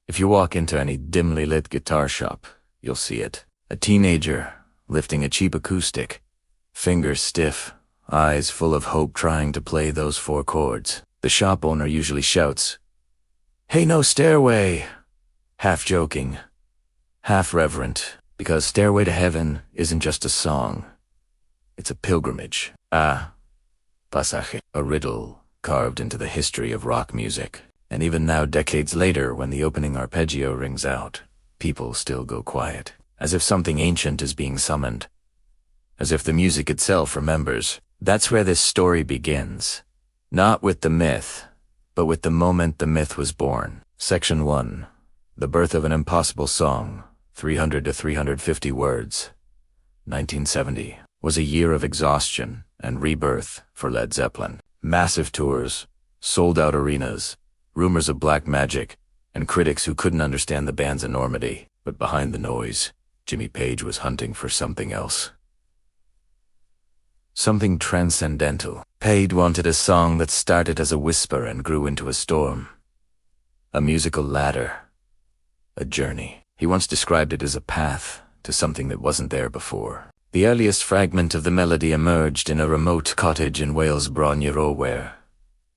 If you walk into any dimly lit guitar shop, you'll see it. A teenager lifting a cheap acoustic, fingers stiff, eyes full of hope trying to play those 4 chords. The shop owner usually shouts, "Hey, no Stairway!" Half joking, half reverent, because Stairway to Heaven isn't just a song. It's a pilgrimage. Pasaje, a riddle carved into the history of rock music. And even now, decades later, when the opening arpeggio rings out, people still go quiet, as if something ancient is being summoned, as if the music itself remembers. That's where this story begins. Not with the myth, but with the moment the myth was born. Section 1. The birth of an impossible song, 300 to 350 words. 1970 was a year of exhaustion and rebirth for Led Zeppelin. Massive tours, sold-out arenas, rumors of black magic, and critics who couldn't understand the band's enormity. But behind the noise, Jimmy Page was hunting for something else. Something transcendental. Page wanted a song that started as a whisper and grew into a storm. A musical ladder. A journey. He once described it as a path to something that wasn't there before. The earliest fragment of the melody emerged in a remote cottage in Wales Bron-yr-Ower, where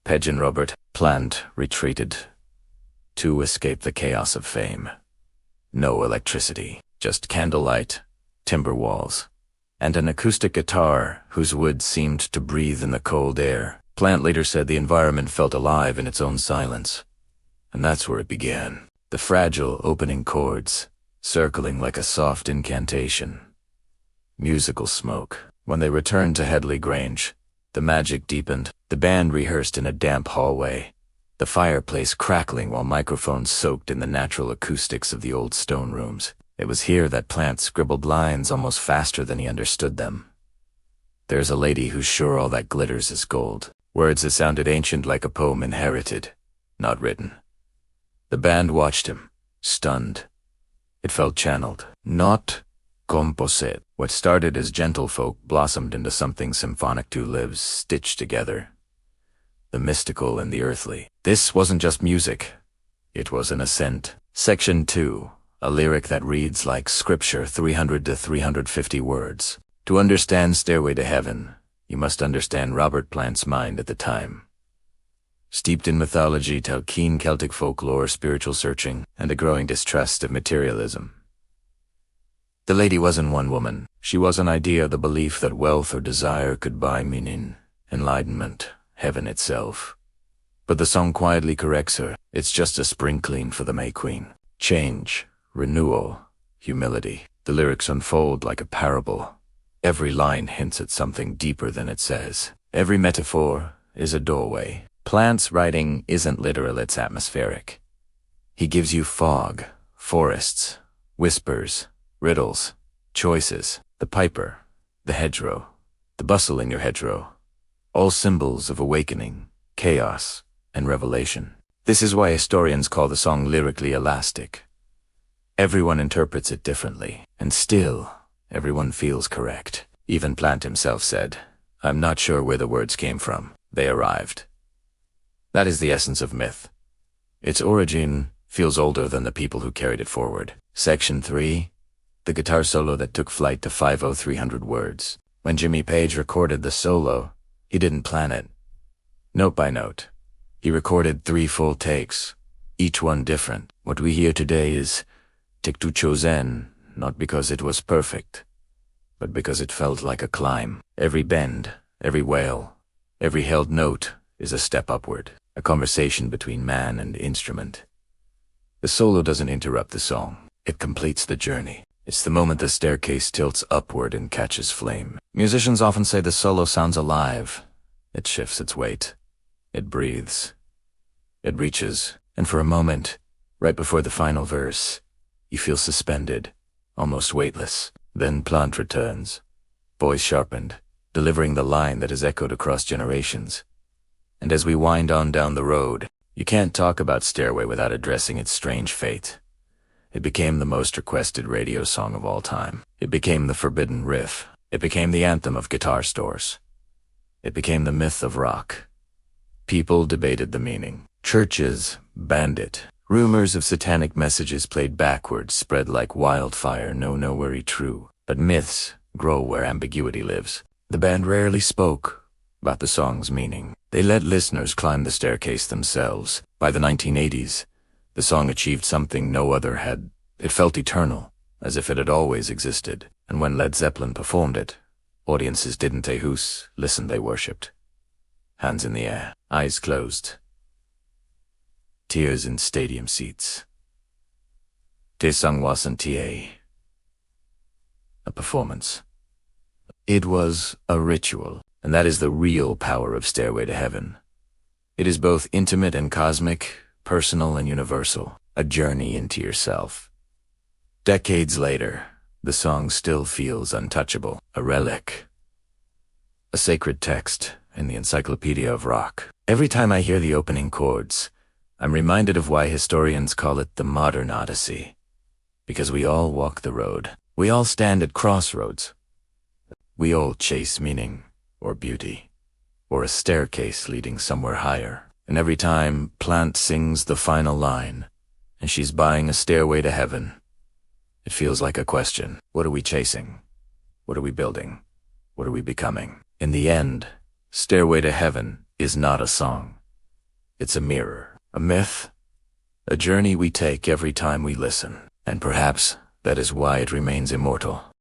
Page and Robert Plant retreated to escape the chaos of fame. No electricity, just candlelight, timber walls, and an acoustic guitar whose wood seemed to breathe in the cold air. Plant later said the environment felt alive in its own silence. And that's where it began. The fragile opening chords, circling like a soft incantation. Musical smoke. When they returned to Headley Grange, the magic deepened. The band rehearsed in a damp hallway, the fireplace crackling while microphones soaked in the natural acoustics of the old stone rooms. It was here that Plant scribbled lines almost faster than he understood them. "There's a lady who's sure all that glitters is gold." Words that sounded ancient, like a poem inherited, not written. The band watched him, stunned. It felt channeled, not composite. What started as gentle folk blossomed into something symphonic. 2 lives stitched together. The mystical and the earthly. This wasn't just music. It was an ascent. Section 2. A lyric that reads like scripture, 300 to 350 words. To understand Stairway to Heaven, you must understand Robert Plant's mind at the time. Steeped in mythology, keen Celtic folklore, spiritual searching, and a growing distrust of materialism. The lady wasn't one woman. She was an idea, the belief that wealth or desire could buy meaning, enlightenment, heaven itself. But the song quietly corrects her. It's just a spring clean for the May Queen. Change, renewal, humility. The lyrics unfold like a parable. Every line hints at something deeper than it says. Every metaphor is a doorway. Plant's writing isn't literal, it's atmospheric. He gives you fog, forests, whispers, riddles, choices, the piper, the hedgerow, the bustle in your hedgerow, all symbols of awakening, chaos, and revelation. This is why historians call the song lyrically elastic. Everyone interprets it differently, and still, everyone feels correct. Even Plant himself said, "I'm not sure where the words came from. They arrived." That is the essence of myth. Its origin feels older than the people who carried it forward. Section 3. The guitar solo that took flight to 50300 words. When Jimmy Page recorded the solo, he didn't plan it. Note by note. He recorded 3 full takes, each one different. What we hear today is Tic-tu chosen, not because it was perfect, but because it felt like a climb. Every bend, every wail, every held note is a step upward, a conversation between man and instrument. The solo doesn't interrupt the song. It completes the journey. It's the moment the staircase tilts upward and catches flame. Musicians often say the solo sounds alive. It shifts its weight. It breathes. It reaches, and for a moment, right before the final verse, you feel suspended, almost weightless. Then Plant returns, voice sharpened, delivering the line that has echoed across generations. And as we wind on down the road, you can't talk about Stairway without addressing its strange fate. It became the most requested radio song of all time. It became the Forbidden Riff. It became the anthem of guitar stores. It became the myth of rock. People debated the meaning. Churches banned it. Rumors of satanic messages played backwards spread like wildfire, no worry true. But myths grow where ambiguity lives. The band rarely spoke about the song's meaning. They let listeners climb the staircase themselves. By the 1980s, the song achieved something no other had. It felt eternal, as if it had always existed. And when Led Zeppelin performed it, audiences didn't ehus, listen, they worshipped. Hands in the air, eyes closed. Tears in stadium seats. Te sung wasn't a performance. It was a ritual, and that is the real power of Stairway to Heaven. It is both intimate and cosmic, personal and universal, a journey into yourself. Decades later, the song still feels untouchable, a relic, a sacred text in the Encyclopedia of Rock. Every time I hear the opening chords, I'm reminded of why historians call it the modern Odyssey. Because we all walk the road. We all stand at crossroads. We all chase meaning, or beauty, or a staircase leading somewhere higher. And every time Plant sings the final line, and she's buying a stairway to heaven, it feels like a question. What are we chasing? What are we building? What are we becoming? In the end, Stairway to Heaven is not a song. It's a mirror. A myth, a journey we take every time we listen, and perhaps that is why it remains immortal.